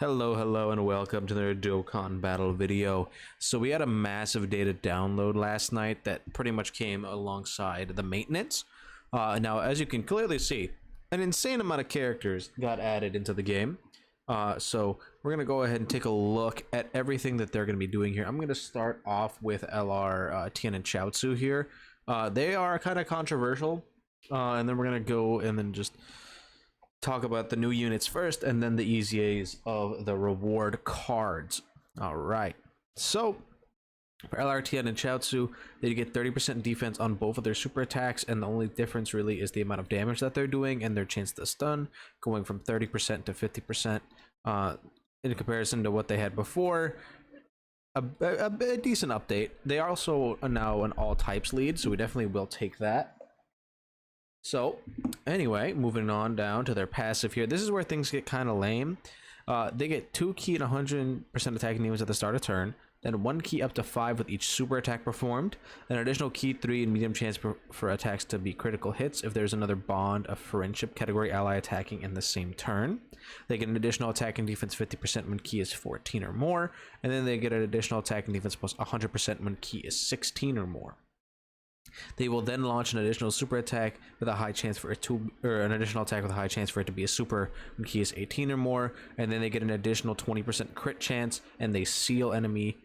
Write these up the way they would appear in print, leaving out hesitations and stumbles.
Hello, and welcome to the Dokkan battle video. So we had a massive data download last night that pretty much came alongside the maintenance. Now, as you can clearly see, an insane amount of characters got added into the game. So we're going to go ahead and take a look at everything that they're going to be doing here. I'm going to start off with LR, TIEN, and CHIAOTZU here. They are kind of controversial, and then we're going to go and then just talk about the new units first, and then the EZAs of the reward cards. All right, so for LRTN and CHIAOTZU, they get 30% defense on both of their super attacks, and the only difference really is the amount of damage that they're doing and their chance to stun, going from 30% to 50% in comparison to what they had before. A decent update. They also are now an all types lead, so we definitely will take that. So anyway, moving on down to their passive here. This is where things get kind of lame. They get 2 key and 100% attacking demons at the start of turn, then 1 key up to 5 with each super attack performed, an additional key 3 and medium chance for attacks to be critical hits if there's another bond of friendship category ally attacking in the same turn. They get an additional attack and defense 50% when key is 14 or more, and then they get an additional attack and defense plus 100% when key is 16 or more. They will then launch an additional super attack with a high chance for it to, or an additional attack with a high chance for it to be a super when key is 18 or more, and then they get an additional 20% crit chance, and they seal enemy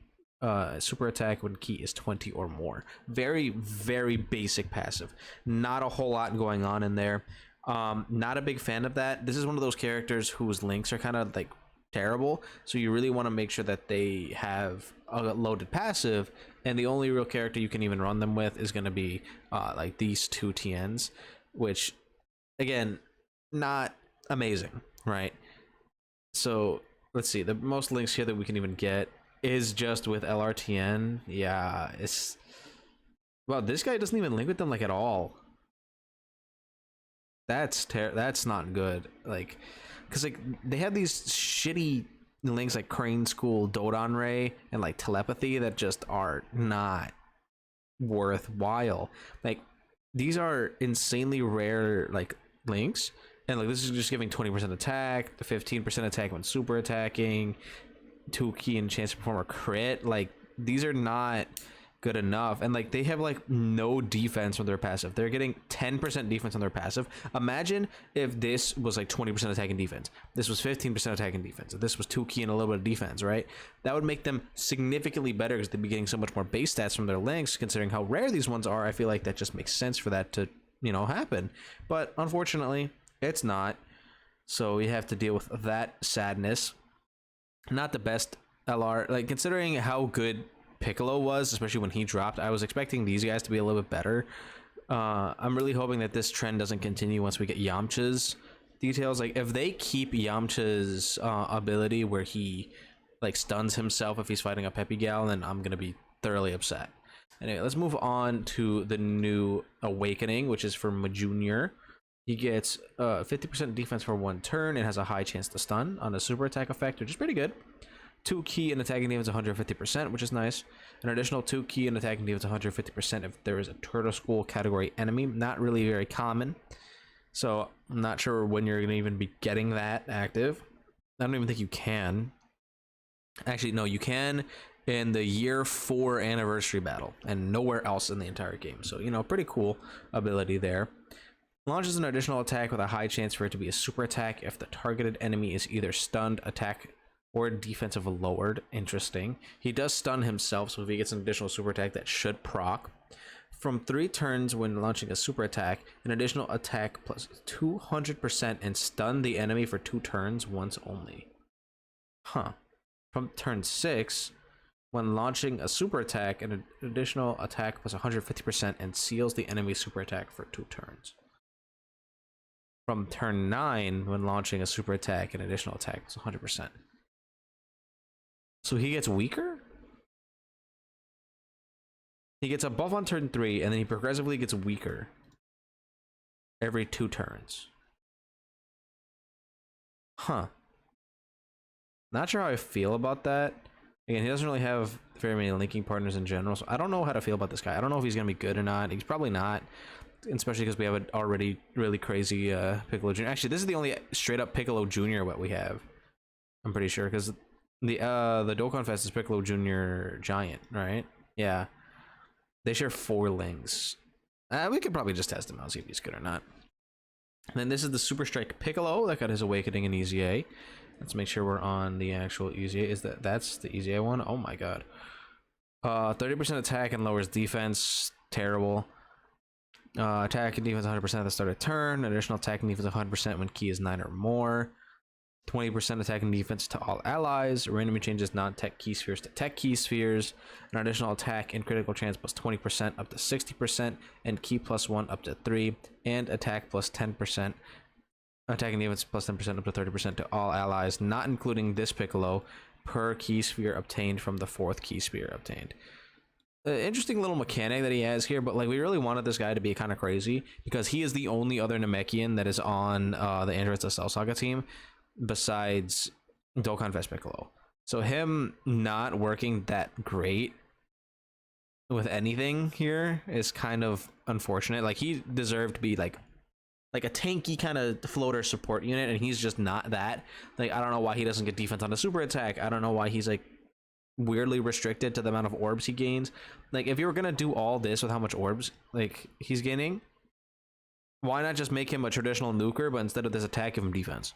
super attack when key is 20 or more. Very basic passive. Not a whole lot going on in there. Not a big fan of that. This is one of those characters whose links are kind of like terrible, so you really want to make sure that they have a loaded passive, and the only real character you can even run them with is going to be like these two TIENs, which again, not amazing, right? So let's see, the most links here that we can even get is just with LRTN. Yeah, it's, well, this guy doesn't even link with them like at all. That's not good. Like, because like they have these shitty links like Crane School, Dodon Ray, and like Telepathy that just are not worthwhile. Like, these are insanely rare like links, and like this is just giving 20% attack, 15% attack when super attacking, 2 key and chance to perform a crit. Like, these are not good enough, and like they have like no defense on their passive. They're getting 10% defense on their passive. Imagine if this was like 20% attack and defense, this was 15% attack and defense, if this was 2 key and a little bit of defense, right? That would make them significantly better because they'd be getting so much more base stats from their links. Considering how rare these ones are, I feel like that just makes sense for that to, you know, happen, but unfortunately it's not, so we have to deal with that sadness. Not the best LR, like considering how good Piccolo was, especially when he dropped. I was expecting these guys to be a little bit better. I'm really hoping that this trend doesn't continue once we get Yamcha's details. Like, if they keep Yamcha's ability where he like stuns himself if he's fighting a Peppy Gal, then I'm gonna be thoroughly upset. Anyway, let's move on to the new Awakening, which is for Junior. He gets 50% defense for 1 turn and has a high chance to stun on a super attack effect, which is pretty good. 2 key and attacking defense 150%, which is nice. An additional 2 key and attacking defense 150% if there is a Turtle School category enemy. Not really very common, so I'm not sure when you're going to even be getting that active. I don't even think you can. Actually, no, you can in the year 4 anniversary battle and nowhere else in the entire game. So, you know, pretty cool ability there. Launches an additional attack with a high chance for it to be a super attack if the targeted enemy is either stunned, attack, or defensive lowered. Interesting. He does stun himself, so if he gets an additional super attack, that should proc. From 3 turns when launching a super attack, an additional attack plus 200% and stun the enemy for 2 turns once only. Huh. From turn 6, when launching a super attack, an additional attack plus 150% and seals the enemy super attack for 2 turns. From turn 9, when launching a super attack, an additional attack plus 100%. So he gets weaker? He gets a buff on turn 3, and then he progressively gets weaker every 2 turns. Huh. Not sure how I feel about that. Again, he doesn't really have very many linking partners in general, so I don't know how to feel about this guy. I don't know if he's going to be good or not. He's probably not, especially because we have an already really crazy Piccolo Jr. Actually, this is the only straight up Piccolo Jr. what we have. I'm pretty sure, because the Dokkan Fest is Piccolo Junior Giant, right? Yeah, they share 4 links. We could probably just test him out, see if he's good or not. And then this is the Super Strike Piccolo that got his awakening in EZA. Let's make sure we're on the actual EZA. That's the EZA one? Oh my god. 30% attack and lowers defense. Terrible. Attack and defense 100% at the start of turn. Additional attack and defense 100% when key is 9 or more. 20% attack and defense to all allies. Randomly changes non-tech key spheres to tech key spheres. An additional attack and critical chance plus 20% up to 60%. And key plus 1 up to 3. And attack plus 10%. Attack and defense plus 10% up to 30% to all allies, not including this Piccolo, per key sphere obtained from the 4th key sphere obtained. Interesting little mechanic that he has here, but like we really wanted this guy to be kind of crazy because he is the only other Namekian that is on the Androids Cell Saga team besides Dokkan Fest Piccolo. So him not working that great with anything here is kind of unfortunate. Like he deserved to be like a tanky kind of floater support unit, and he's just not that. Like I don't know why he doesn't get defense on the super attack. I don't know why he's like weirdly restricted to the amount of orbs he gains. Like if you were gonna do all this with how much orbs like he's gaining, why not just make him a traditional nuker, but instead of this attack give him defense,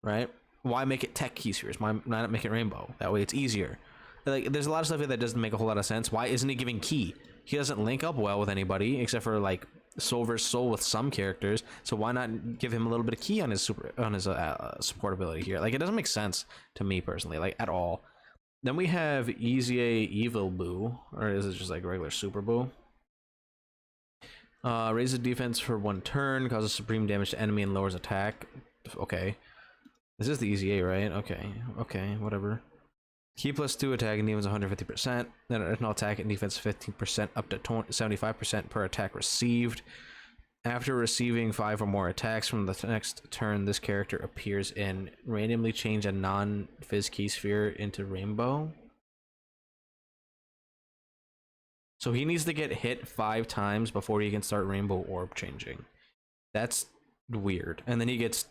right? Why make it tech key spheres? Why not make it rainbow? That way it's easier. Like there's a lot of stuff here that doesn't make a whole lot of sense. Why isn't he giving key? He doesn't link up well with anybody except for like soul versus soul with some characters, so why not give him a little bit of key on his support ability here? Like it doesn't make sense to me personally, like at all. Then we have EZA Evil Boo, or is it just like regular Super Boo? Raises defense for 1 turn, causes supreme damage to enemy and lowers attack. Okay, this is the EZA, right? Okay, whatever. Key plus 2 attack and defense 150%. Then additional attack and defense 15% up to 75% per attack received. After receiving 5 or more attacks from the next turn, this character appears in randomly change a non-Fizz key sphere into rainbow. So he needs to get hit 5 times before he can start rainbow orb changing. That's weird. And then he gets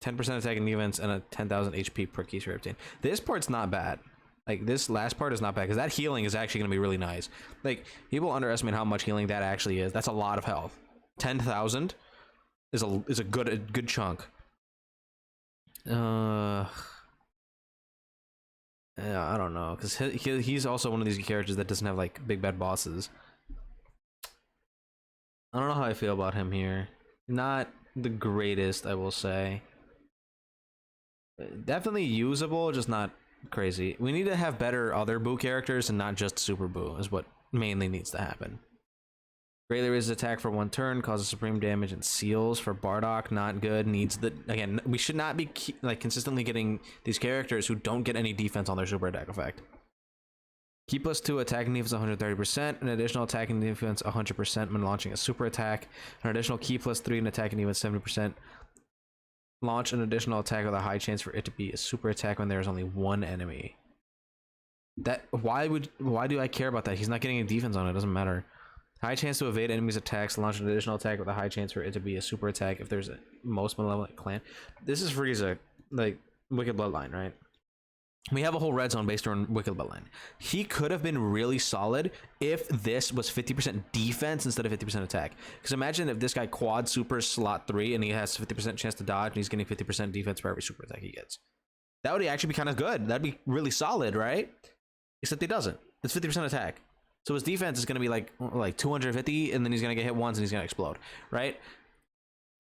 10% attack and defense and a 10,000 HP per key sphere obtained. This part's not bad. Like this last part is not bad because that healing is actually going to be really nice. Like people underestimate how much healing that actually is. That's a lot of health. 10,000 is a good chunk. Yeah, I don't know, because he's also one of these characters that doesn't have like big bad bosses. I don't know how I feel about him here. Not the greatest, I will say. Definitely usable, just not crazy. We need to have better other Boo characters and not just Super Boo is what mainly needs to happen. Greatly raises attack for 1 turn, causes supreme damage and seals for Bardock. Not good. Needs the again. We should not be like consistently getting these characters who don't get any defense on their super attack effect. Key plus 2 attack and defense 130%, an additional attack and defense 100% when launching a super attack. An additional key plus 3 and attack and defense 70%. Launch an additional attack with a high chance for it to be a super attack when there is only 1 enemy. That why do I care about that? He's not getting any defense on it. It doesn't matter. High chance to evade enemies' attacks. Launch an additional attack with a high chance for it to be a super attack if there's a most malevolent clan. This is Frieza, like Wicked Bloodline, right? We have a whole red zone based on Wicked Bloodline. He could have been really solid if this was 50% defense instead of 50% attack. Because imagine if this guy quad super slot 3 and he has 50% chance to dodge and he's getting 50% defense for every super attack he gets. That would actually be kind of good. That'd be really solid, right? Except he doesn't. It's 50% attack. So his defense is going to be like 250, and then he's going to get hit once and he's going to explode, right?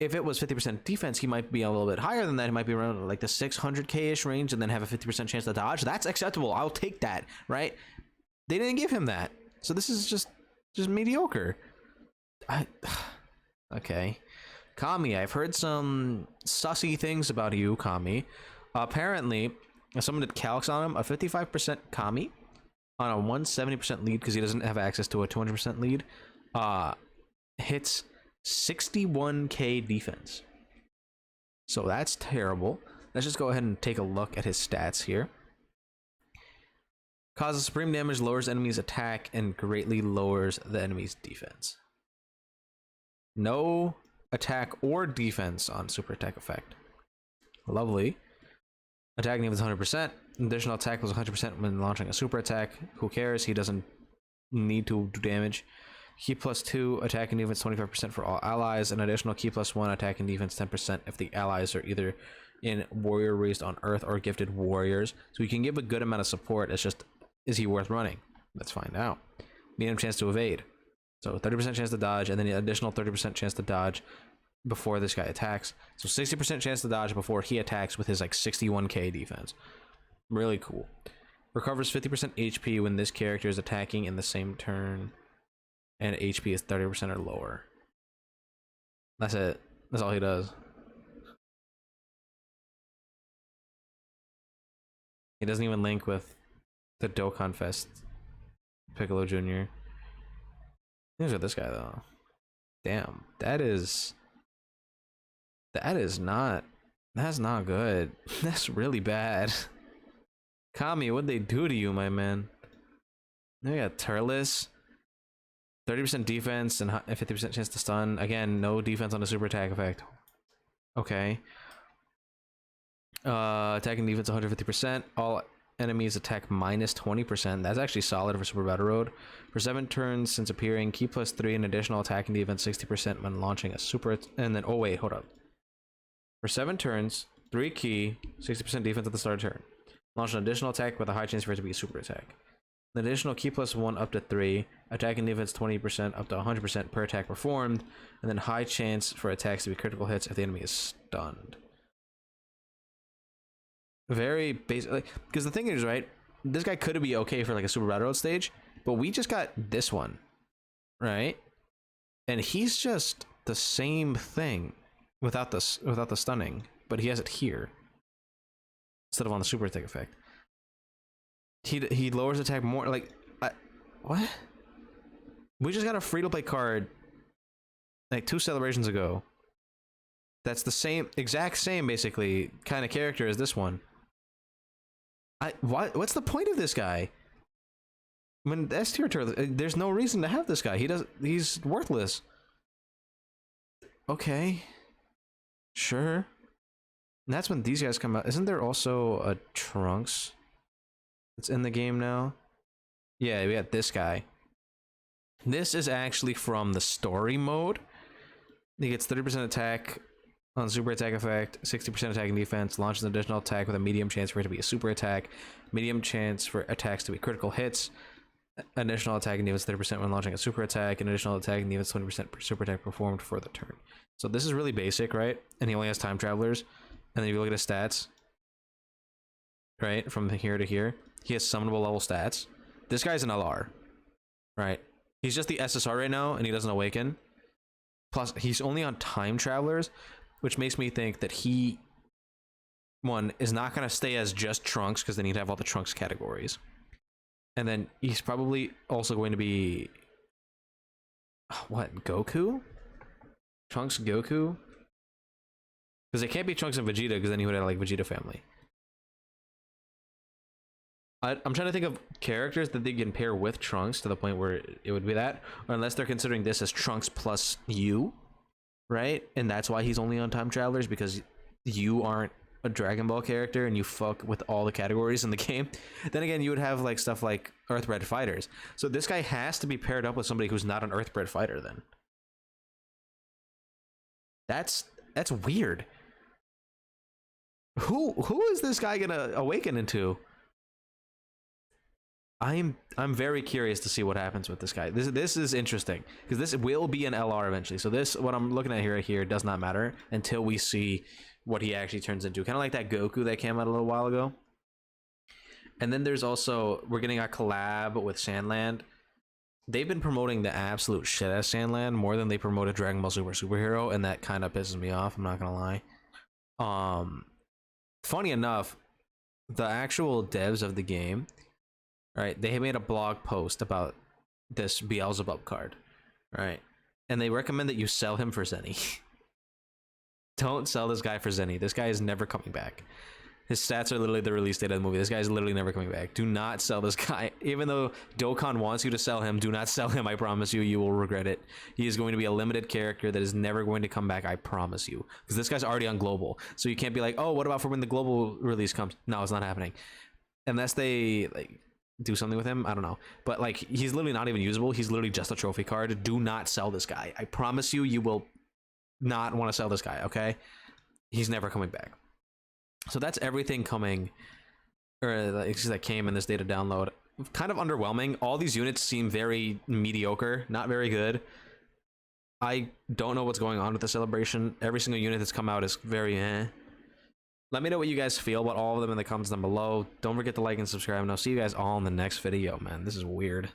If it was 50% defense, he might be a little bit higher than that. He might be around like the 600k-ish range and then have a 50% chance to dodge. That's acceptable. I'll take that, right? They didn't give him that. So this is just mediocre. Okay. Kami, I've heard some sussy things about you, Kami. Apparently, someone did calcs on him. A 55% Kami on a 170% lead because he doesn't have access to a 200% lead hits 61k defense. So that's terrible. Let's just go ahead and take a look at his stats here. Causes supreme damage, lowers enemies' attack, and greatly lowers the enemy's defense. No attack or defense on super attack effect. Lovely. Attacking defense 100%. Additional attack was 100% when launching a super attack. Who cares? He doesn't need to do damage. Key +2, attacking defense 25% for all allies. An additional key +1, attacking defense 10% if the allies are either in warrior raised on Earth or gifted warriors. So he can give a good amount of support. It's just, is he worth running? Let's find out. Medium chance to evade. So 30% chance to dodge, and then the additional 30% chance to dodge before this guy attacks. So 60% chance to dodge before he attacks with his like 61k defense. Really cool. Recovers 50% HP when this character is attacking in the same turn, and HP is 30% or lower. That's it. That's all he does. He doesn't even link with the Dokkan Fest Piccolo Jr. Here's with this guy though. Damn, that's not good. That's really bad. Kami, what'd they do to you, my man? Now we got Turles. 30% defense and 50% chance to stun. Again, no defense on the super attack effect. Okay. Attacking defense 150%. All enemies attack -20%. That's actually solid for Super Battle Road. For 7 turns since appearing, key +3 and additional attacking defense 60% when launching a super. And then, oh wait, hold up. For 7 turns, 3 key, 60% defense at the start of turn. Launch an additional attack with a high chance for it to be a super attack. An additional key +1 up to 3, attacking defense 20% up to 100% per attack performed, and then high chance for attacks to be critical hits if the enemy is stunned. Very basic, because the thing is, right, this guy could be okay for like a Super Battle Road stage, but we just got this one, right? And he's just the same thing without the stunning, but he has it here instead of on the super attack effect. He lowers attack more. Like, what? We just got a free-to-play card like 2 celebrations ago. That's the exact same basically kind of character as this one. What's the point of this guy? When the S tier turtle, there's no reason to have this guy. He's worthless. Okay, sure. And that's when these guys come out. Isn't there also a Trunks that's in the game now? Yeah, we got this guy. This is actually from the story mode. He gets 30% attack on super attack effect, 60% attack and defense, launches an additional attack with a medium chance for it to be a super attack, medium chance for attacks to be critical hits, additional attack and defense 30% when launching a super attack, and additional attack and defense 20% per super attack performed for the turn. So this is really basic, right? And he only has time travelers. And then if you look at his stats, right, from here to here, he has summonable level stats. This guy's an LR, right? He's just the SSR right now, and he doesn't awaken. Plus, he's only on time travelers, which makes me think that he, one, is not going to stay as just Trunks, because then he'd have all the Trunks categories. And then he's probably also going to be, what, Goku? Trunks Goku? Because it can't be Trunks and Vegeta, because then he would have like Vegeta family. I'm trying to think of characters that they can pair with Trunks to the point where it would be that, or unless they're considering this as Trunks plus you, right? And that's why he's only on time travelers, because you aren't a Dragon Ball character and you fuck with all the categories in the game. Then again, you would have like stuff like Earthbred fighters. So this guy has to be paired up with somebody who's not an Earthbred fighter. Then that's weird. Who is this guy gonna awaken into? I'm very curious to see what happens with this guy. This is interesting, because this will be an LR eventually. So this, what I'm looking at here does not matter until we see what he actually turns into. Kind of like that Goku that came out a little while ago. And then there's also, we're getting a collab with Sandland. They've been promoting the absolute shit out of Sandland more than they promoted Dragon Ball Super Superhero, and that kind of pisses me off, I'm not gonna lie. Funny enough, the actual devs of the game, right, they made a blog post about this Beelzebub card, right? And they recommend that you sell him for Zenny. Don't sell this guy for Zenny. This guy is never coming back. His stats are literally the release date of the movie. This guy's literally never coming back. Do not sell this guy. Even though Dokkan wants you to sell him, do not sell him. I promise you, you will regret it. He is going to be a limited character that is never going to come back. I promise you. Because this guy's already on global. So you can't be like, oh, what about for when the global release comes? No, it's not happening. Unless they like do something with him. I don't know. But like, he's literally not even usable. He's literally just a trophy card. Do not sell this guy. I promise you, you will not want to sell this guy, okay? He's never coming back. So that's everything coming, or that came in this data download. Kind of underwhelming. All these units seem very mediocre, not very good. I don't know what's going on with the celebration. Every single unit that's come out is very eh. Let me know what you guys feel about all of them in the comments down below. Don't forget to like and subscribe, and I'll see you guys all in the next video, man. This is weird.